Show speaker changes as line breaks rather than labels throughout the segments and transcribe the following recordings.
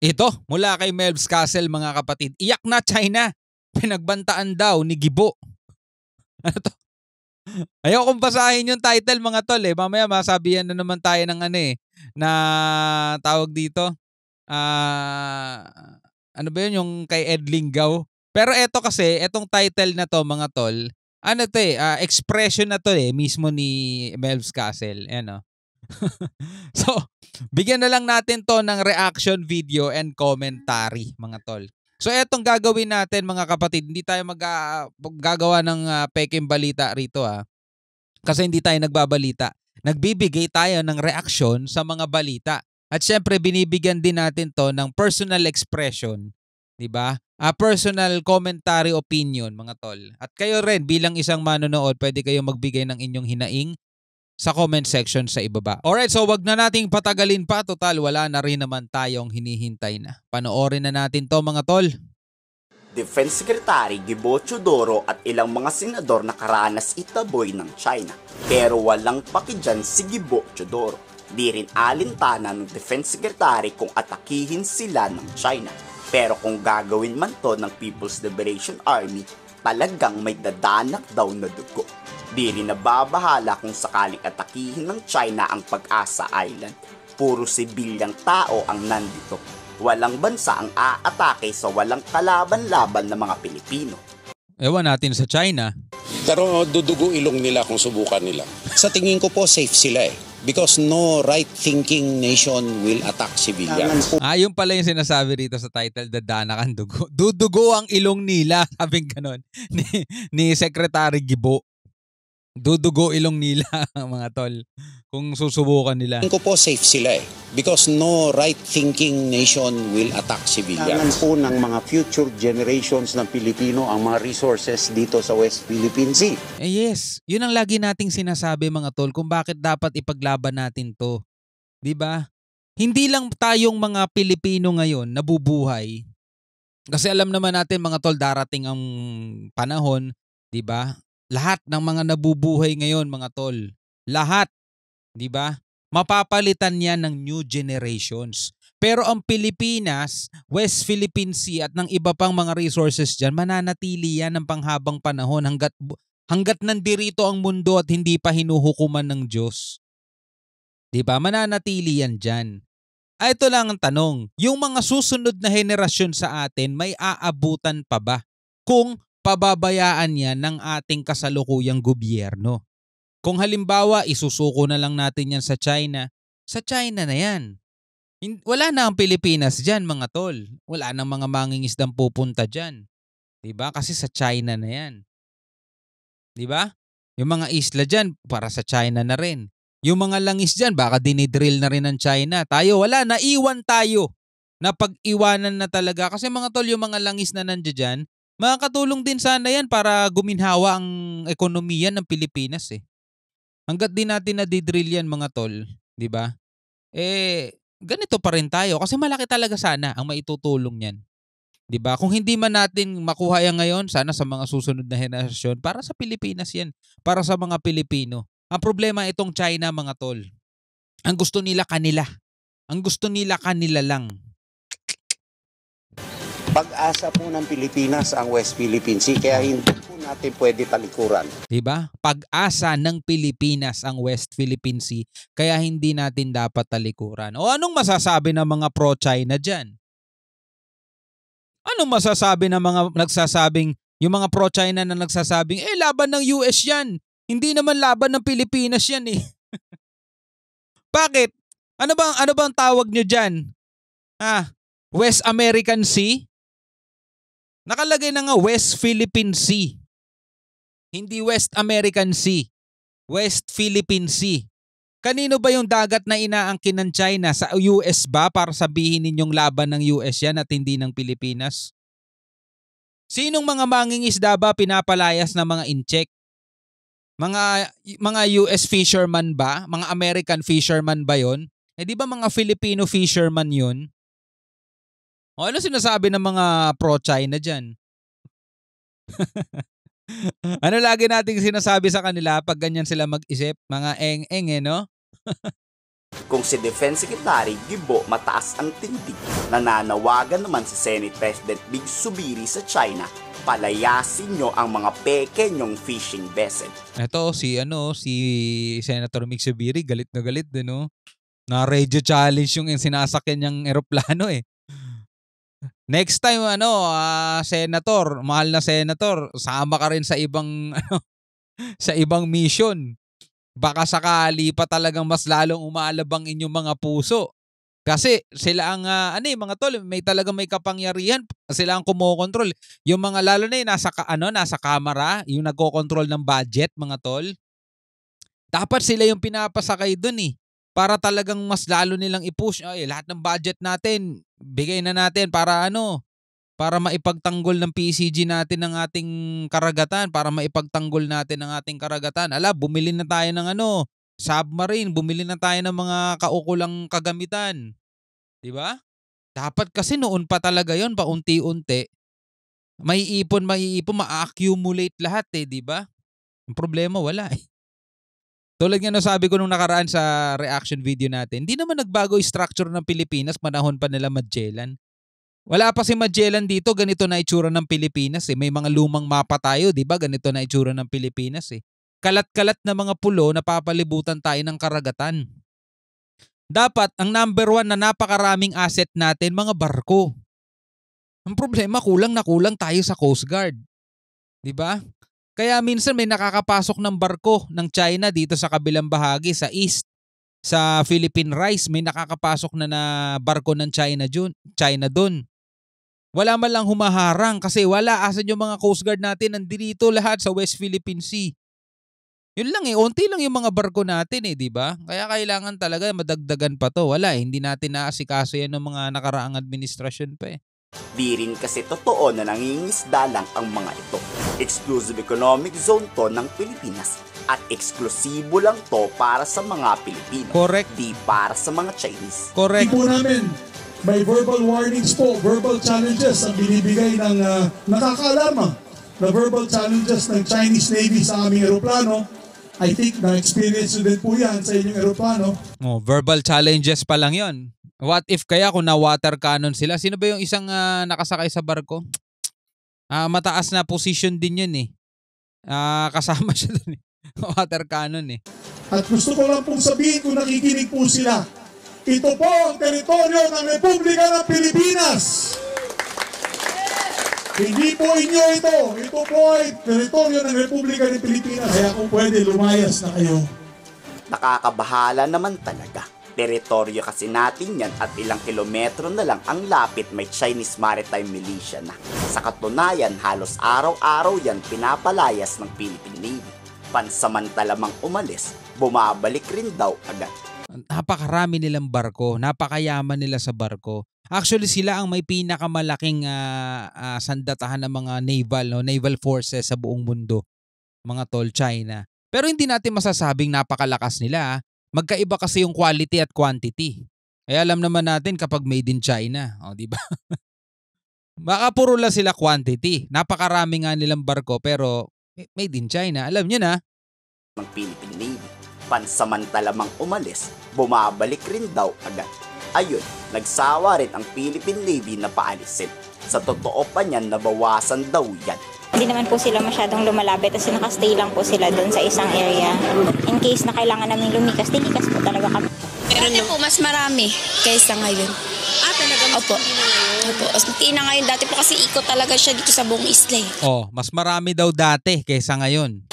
Ito, mula kay Melvs Castle mga kapatid. Iyak na China. Pinagbantaan daw ni Gibo. Ano to? Ayaw kong basahin yung title mga tol eh. Mamaya masabihan na naman tayo ng ano eh. Na tawag dito. Ano ba yun yung kay Ed Lingaw? Pero eto kasi, etong title na to mga tol. Ano to eh. Expression na to eh. Mismo ni Melvs Castle. Ayan o. So, bigyan na lang natin to ng reaction video and commentary mga tol. So etong gagawin natin mga kapatid, hindi tayo gagawa ng peking balita rito kasi hindi tayo nagbabalita. Nagbibigay tayo ng reaksyon sa mga balita. At syempre binibigyan din natin to ng personal expression, 'di ba? Personal commentary opinion mga tol. At kayo rin bilang isang manonood, pwede kayong magbigay ng inyong hinaing sa comment section sa ibaba. Alright, so wag na nating patagalin pa. Total, wala na rin naman tayong hinihintay na. Panoorin na natin to mga tol.
Defense Secretary Gibo Teodoro at ilang mga senador nakaranas itaboy ng China. Pero walang paki dyan si Gibo Teodoro. Di rin alintana ng Defense Secretary kung atakihin sila ng China. Pero kung gagawin man to ng People's Liberation Army, talagang may dadanak daw na dugo. Di rin nababahala kung sakaling atakihin ng China ang Pag-asa Island. Puro sibilyang tao ang nandito. Walang bansa ang aatake sa walang kalaban-laban ng mga Pilipino.
Ewan natin sa China.
Pero dudugo ilong nila kung subukan nila. Sa tingin ko po safe sila eh. Because no right-thinking nation will attack civilians.
Yun pala yung sinasabi rito sa title, dadanak ang dugo. Dudugo ang ilong nila, sabing ganon, ni Secretary Gibo. Dudugo ilong nila mga tol kung susubukan nila.
Tingin ko po safe sila eh. Because no right-thinking nation will attack civilians.
Kailangan po ng mga future generations ng Pilipino ang mga resources dito sa West Philippine Sea.
Yes, yun ang lagi nating sinasabi mga tol kung bakit dapat ipaglaban natin to. 'Di ba? Hindi lang tayong mga Pilipino ngayon nabubuhay. Kasi alam naman natin mga tol, darating ang panahon, 'di ba? Lahat ng mga nabubuhay ngayon mga tol, lahat, 'di ba? Mapapalitan yan ng new generations. Pero ang Pilipinas, West Philippine Sea at ng iba pang mga resources dyan, mananatili yan ng panghabang panahon hanggat nandirito ang mundo at hindi pa hinuhukuman ng Diyos. 'Di ba? Mananatili yan dyan. Ito lang ang tanong, yung mga susunod na henerasyon sa atin may aabutan pa ba kung pababayaan yan ng ating kasalukuyang gobyerno? Kung halimbawa, isusuko na lang natin yan sa China na yan. Wala na ang Pilipinas dyan mga tol. Wala na mga mangingisdang pupunta dyan. 'Di ba? Kasi sa China na yan. 'Di ba? Yung mga isla dyan, para sa China na rin. Yung mga langis dyan, baka dinidrill na rin ng China. Tayo, wala, naiwan tayo. Napag-iwanan na talaga. Kasi mga tol, yung mga langis na nandiyan dyan, makakatulong din sana yan para guminhawa ang ekonomiya ng Pilipinas eh. Hanggat di natin nadidrill yan mga tol, 'di ba? Ganito pa rin tayo kasi malaki talaga sana ang maitutulong niyan. 'Di ba? Kung hindi man natin makuha yan ngayon, sana sa mga susunod na henerasyon para sa Pilipinas yan, para sa mga Pilipino. Ang problema itong China mga tol. Ang gusto nila kanila. Ang gusto nila kanila lang.
Pag-asa po ng Pilipinas ang West Philippine Sea, kaya hindi po natin pwede talikuran.
'Di ba? Pag-asa ng Pilipinas ang West Philippine Sea, kaya hindi natin dapat talikuran. O anong masasabi ng mga pro-China diyan? Anong masasabi ng mga nagsasabing, yung mga pro-China na nagsasabing, laban ng US yan. Hindi naman laban ng Pilipinas yan eh. Bakit? Ano bang tawag nyo diyan? West American Sea? Nakalagay na nga West Philippine Sea. Hindi West American Sea. West Philippine Sea. Kanino ba yung dagat na inaangkin ng China? Sa US ba para sabihin ninyong laban ng US yan at hindi ng Pilipinas? Sinong mga mangingisda ba pinapalayas na mga incheck? Mga US fisherman ba? Mga American fisherman ba yon? Di ba mga Filipino fisherman yun? O ano sinasabi ng mga pro-China dyan? Ano lagi nating sinasabi sa kanila pag ganyan sila mag-isip? Mga eng-eng no?
Kung si Defense Secretary Gibo mataas ang tindig, nananawagan naman si Senate President Big Subiri sa China, palayasin nyo ang mga peke nyong fishing vessel.
Ito si Senator Mig Subiri galit na galit din, no. Na radio challenge yung sinasakyan niyang eroplano eh. Next time senator, mahal na senator, sama ka rin sa ibang sa ibang mission. Baka sakali pa talagang mas lalong umalabang inyong mga puso. Kasi sila ang mga tol, may kapangyarihan, sila ang kumokontrol. Yung mga lalo na yung nasa kamera, yung nagko-control ng budget, mga tol. Dapat sila yung pinapasakay dun eh. Para talagang mas lalo nilang i-push. Ay, lahat ng budget natin, bigay na natin para para maipagtanggol ng PCG natin ng ating karagatan, para maipagtanggol natin ng ating karagatan. Bumili na tayo ng submarine, bumili na tayo ng mga kaukulang kagamitan. 'Di ba? Dapat kasi noon pa talaga 'yon, paunti-unti. Maiipon, ma-accumulate lahat 'di ba? Ang problema wala eh. Tulad nga sabi ko nung nakaraan sa reaction video natin, hindi naman nagbago yung structure ng Pilipinas panahon pa nila Magellan. Wala pa si Magellan dito, ganito na itsura ng Pilipinas eh. May mga lumang mapa tayo, 'di ba? Ganito na itsura ng Pilipinas eh. Kalat-kalat na mga pulo, napapalibutan tayo ng karagatan. Dapat ang number 1 na napakaraming asset natin, mga barko. Ang problema, kulang na kulang tayo sa Coast Guard. 'Di ba? Kaya minsan may nakakapasok ng barko ng China dito sa kabilang bahagi, sa east, sa Philippine Rice, may nakakapasok na barko ng China doon. Wala man lang humaharang kasi wala. Asan yung mga Coast Guard natin? Nandito lahat sa West Philippine Sea. Yun lang eh, unti lang yung mga barko natin eh, di ba? Kaya kailangan talaga madagdagan pa to. Wala eh, hindi natin naasikaso yan ng mga nakaraang administrasyon pa eh.
Di rin kasi totoo na nangingisda lang ang mga ito. Exclusive economic zone to ng Pilipinas at eksklusibo lang to para sa mga Pilipino.
Correct.
Di para sa mga Chinese.
Correct.
Hindi po namin may verbal warnings po, verbal challenges ang binibigay ng nakakaalarma na verbal challenges ng Chinese Navy sa aming eroplano. I think na-experience din po yan sa inyong eroplano.
Verbal challenges pa lang yon. What if kaya kung na-water cannon sila? Sino ba yung isang nakasakay sa barko? Mataas na position din yun eh. Kasama siya dun eh. Water cannon eh.
At gusto ko lang pong sabihin kung nakikinig po sila, ito po ang teritoryo ng Republika ng Pilipinas. Hindi po inyo ito. Ito po ay teritoryo ng Republika ng Pilipinas. Kaya kung pwede, lumayas na kayo.
Nakakabahala naman talaga. Teritoryo kasi natin yan at ilang kilometro na lang ang lapit may Chinese Maritime Militia na. Sa katunayan, halos araw-araw yan pinapalayas ng Philippine Navy. Pansamantala mang umalis, bumabalik rin daw agad.
Napakarami nilang barko, napakayaman nila sa barko. Actually, sila ang may pinakamalaking sandatahan ng mga naval forces sa buong mundo, mga tol, China. Pero hindi natin masasabing napakalakas nila. Magkaiba kasi yung quality at quantity. Alam naman natin kapag made in China, di ba? Baka puro lang sila quantity. Napakarami nga nilang barko pero made in China. Alam niyo na.
Ng Philippine Navy. Pansamantala mang umalis, bumabalik rin daw agad. Ayun, nagsawa rin ang Philippine Navy na paalisin. Sa totoo pa niyan, nabawasan daw yan.
Hindi naman po sila masyadong lumalapit kasi nakastay lang po sila doon sa isang area. In case na kailangan namin lumikas, tinikas po talaga kami.
Dati po mas marami kaysa ngayon.
Talaga mas
Opo.
hindi na ngayon?
Opo, mas mati na ngayon. Dati po kasi ikot talaga siya dito sa buong isla eh.
Mas marami daw dati kaysa ngayon.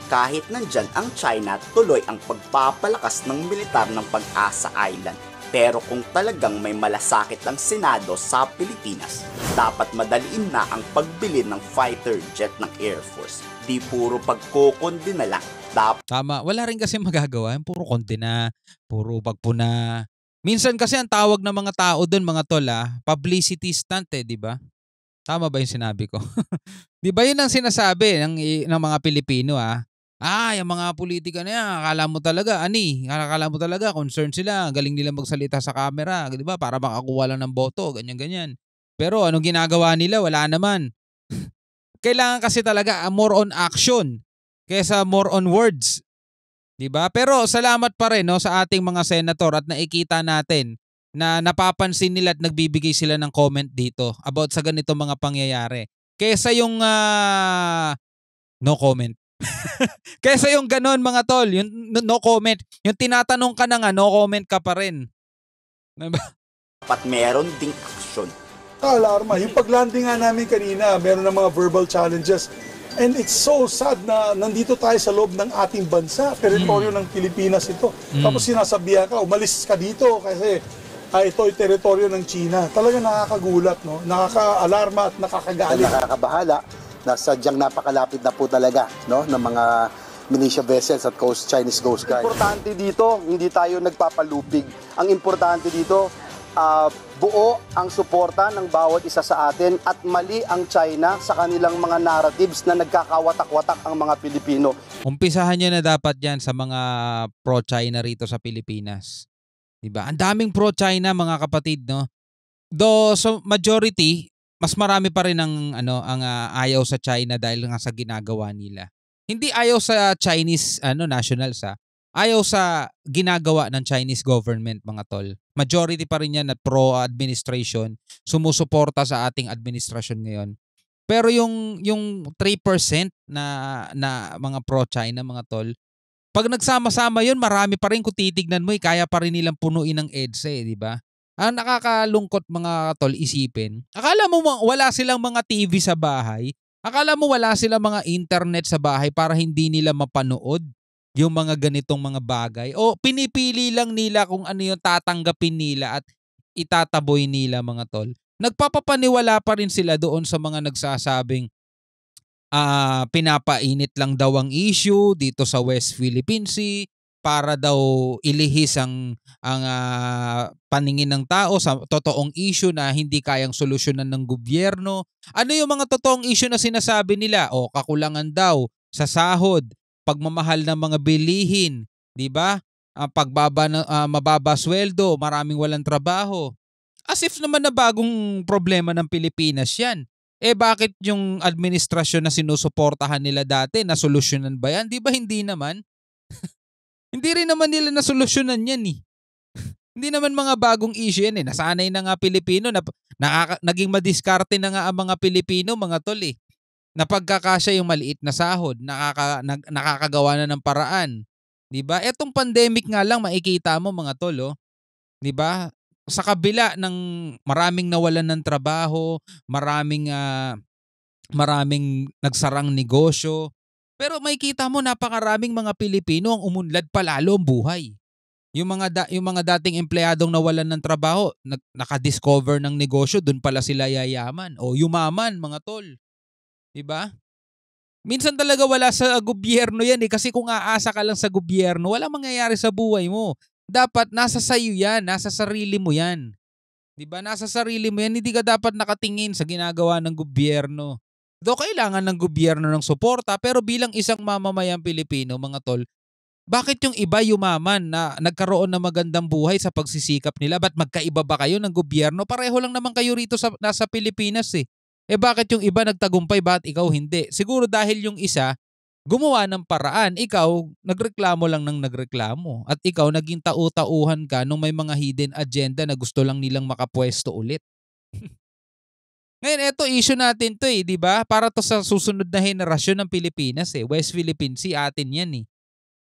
Kahit nandyan ang China, tuloy ang pagpapalakas ng militar ng Pag-asa Island. Pero kung talagang may malasakit ang Senado sa Pilipinas, dapat madaliin na ang pagbili ng fighter jet ng Air Force. Di puro pagkukundi na lang.
Tama, wala rin kasi magagawa. Puro konti na, puro pagpuna. Minsan kasi ang tawag ng mga tao doon, mga tol, publicity stunt di ba? Tama ba yung sinabi ko? Di ba yun ang sinasabi ng mga Pilipino yung mga politika na yan, akala mo talaga, concerned sila, galing nila magsalita sa camera, di ba? Para makakuha lang ng boto, ganyan-ganyan. Pero anong ginagawa nila? Wala naman. Kailangan kasi talaga more on action kaysa more on words. 'Di ba? Pero salamat pa rin no sa ating mga senator at nakikita natin na napapansin nila at nagbibigay sila ng comment dito about sa ganito mga pangyayari. Kaysa yung no comment. Kaysa yung ganon mga tol, yung no comment. Yung tinatanong ka na nga, no comment ka pa rin. Diba?
Dapat meron ding aksyon.
Alarma. Yung paglanding nga namin kanina, meron ng mga verbal challenges. And it's so sad na nandito tayo sa loob ng ating bansa, teritoryo ng Pilipinas ito. Tapos sinasabihan ka, umalis ka dito kasi ito ay teritoryo ng China. Talaga nakakagulat, no? Nakaka-alarma at nakakagalit.
Nakakabahala na sadyang napakalapit na po talaga, no, ng mga militia vessels at Chinese Coast Guard. Importante dito, hindi tayo nagpapalupig. Ang importante dito, buo ang suporta ng bawat isa sa atin at mali ang China sa kanilang mga narratives na nagkakawatak-watak ang mga Pilipino.
Umpisahan niyo na dapat yan sa mga pro-China rito sa Pilipinas. Diba? Ang daming pro-China mga kapatid, no? Though so majority, mas marami pa rin ang ayaw sa China dahil nga sa ginagawa nila. Hindi ayaw sa Chinese nationals ayaw sa ginagawa ng Chinese government mga tol. Majority pa rin yan at pro-administration, sumusuporta sa ating administrasyon ngayon. Pero yung 3% na mga pro-China mga tol, pag nagsama-sama yun, marami pa rin kung titignan mo, kaya pa rin nilang punuin ng EDSA, di ba? Ang nakakalungkot mga tol isipin, akala mo wala silang mga TV sa bahay, akala mo wala silang mga internet sa bahay para hindi nila mapanood yung mga ganitong mga bagay, o pinipili lang nila kung ano yung tatanggapin nila at itataboy nila mga tol. Nagpapapaniwala pa rin sila doon sa mga nagsasabing pinapainit lang daw ang issue dito sa West Philippine Sea para daw ilihis ang paningin ng tao sa totoong issue na hindi kayang solusyonan ng gobyerno. Ano yung mga totoong issue na sinasabi nila? O kakulangan daw sa sahod, pagmamahal ng mga bilihin, 'di ba? Mababa sweldo, maraming walang trabaho. As if naman na bagong problema ng Pilipinas 'yan. Bakit yung administrasyon na sinusuportahan nila dati nasolusyonan ba 'yan? 'Di ba hindi naman? Hindi rin naman nila nasolusyonan 'yan eh. Hindi naman mga bagong issue 'yan eh. Nasanay na nga Pilipino na naging madiskarte na nga ang mga Pilipino mga tol eh. Napagkakasya yung maliit na sahod, nakakagawa na ng paraan. 'Di ba? Etong pandemic nga lang makikita mo mga tol, 'di ba? Sa kabila ng maraming nawalan ng trabaho, maraming nagsarang negosyo, pero makikita mo napakaraming mga Pilipino ang umunlad pa lalo ang buhay. Yung mga dating empleyadong nawalan ng trabaho, nakadiscover ng negosyo, doon pala sila yayaman o yumaman mga tol. 'Di ba? Minsan talaga wala sa gobyerno 'yan eh, kasi kung aasa ka lang sa gobyerno, walang mangyayari sa buhay mo. Dapat nasa sayo 'yan, nasa sarili mo 'yan. 'Di ba? Nasa sarili mo 'yan, hindi ka dapat nakatingin sa ginagawa ng gobyerno. Do kailangan ng gobyerno ng suporta, pero bilang isang mamamayang Pilipino, mga tol, bakit yung iba yumaman na nagkaroon ng magandang buhay sa pagsisikap nila? Ba't magkaiba ba kayo ng gobyerno? Pareho lang naman kayo rito nasa Pilipinas eh. Bakit yung iba nagtagumpay, bakit ikaw hindi? Siguro dahil yung isa gumawa ng paraan, ikaw nagreklamo lang ng nagreklamo. At ikaw naging tau-tauhan ka nung may mga hidden agenda na gusto lang nilang makapwesto ulit. Ngayon, eto issue natin to eh, di ba? Para to sa susunod na henerasyon ng Pilipinas eh. West Philippine Sea, atin yan eh.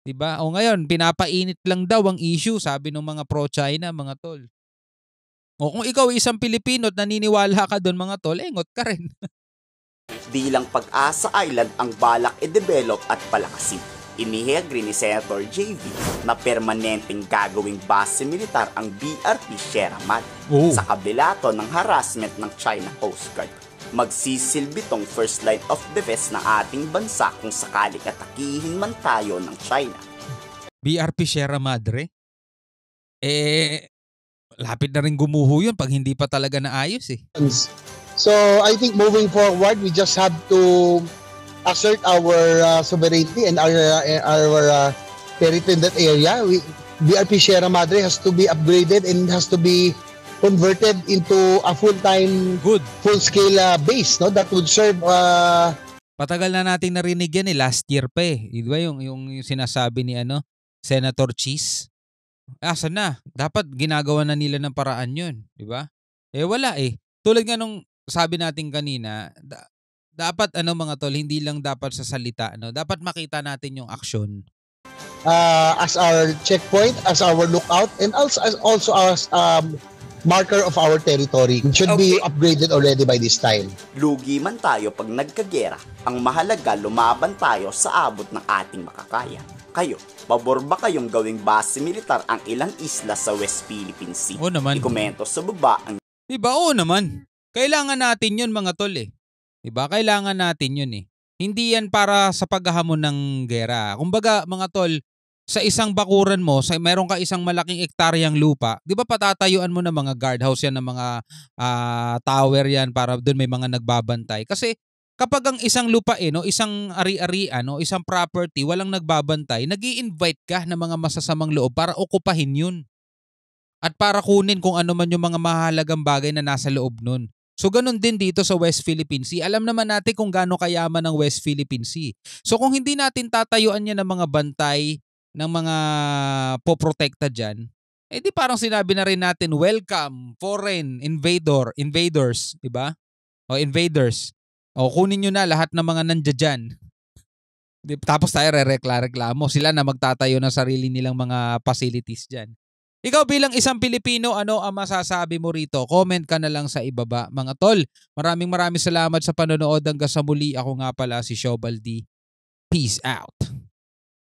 Di ba? O ngayon, pinapainit lang daw ang issue, sabi ng mga pro-China, mga tol. O kung ikaw isang Pilipino at naniniwala ka doon mga tol, ngot ka rin.
Di lang Pag-asa Island ang balak i-develop at palakasin. Inihagree ni Senator JV na permanenteng gagawing base militar ang BRP Sierra Madre sa kabila to ng harassment ng China Coast Guard. Magsisilbi tong first line of defense ng ating bansa kung sakaling atakihin man tayo ng China.
BRP Sierra Madre? Lapit na rin gumuho yun pag hindi pa talaga naayos eh.
So I think moving forward, we just have to assert our sovereignty and our territory in that area. BRP Sierra Madre has to be upgraded and has to be converted into a full-time, full-scale base, no, that would serve.
Patagal na nating narinig yan eh, last year pa eh. Di ba yung sinasabi ni Senator Cheese. Asa na? Dapat ginagawa na nila ng paraan yun. Di ba? Wala eh. Tulad nga nung sabi natin kanina, dapat mga tol, hindi lang dapat sa salita. Dapat makita natin yung aksyon.
As our checkpoint, as our lookout, and also as marker of our territory. It should be upgraded already by this time.
Lugi man tayo pag nagkagera, ang mahalaga lumaban tayo sa abot ng ating makakaya. Kayo, pabor ba kayong gawing base militar ang ilang isla sa West Philippine Sea?
Oo naman.
I-komento sa baba ang...
Diba? Oo naman. Kailangan natin yun mga tol eh. Diba? Kailangan natin yun eh. Hindi yan para sa paghahamon ng gera. Kumbaga mga tol, sa isang bakuran mo, meron ka isang malaking ektaryang lupa, di ba patatayuan mo na mga guardhouse yan, ng mga tower yan para doon may mga nagbabantay. Kasi kapag ang isang lupa isang ari-arian, isang property, walang nagbabantay, nag-i-invite ka ng mga masasamang loob para okupahin yun. At para kunin kung ano man yung mga mahalagang bagay na nasa loob nun. So ganun din dito sa West Philippine Sea. Alam naman natin kung gaano kayaman ng West Philippine Sea. So kung hindi natin tatayuan yan ng mga bantay, ng mga poprotekta dyan, di parang sinabi na rin natin, welcome foreign invaders, di ba? O invaders. O kunin nyo na lahat ng mga nandiyan. Tapos tayo reklamo. Sila na magtatayo ng sarili nilang mga facilities dyan. Ikaw bilang isang Pilipino, ano ang masasabi mo rito? Comment ka na lang sa ibaba. Mga tol, maraming salamat sa panonood. Hanggang sa muli, ako nga pala si Shobaldi. Peace out.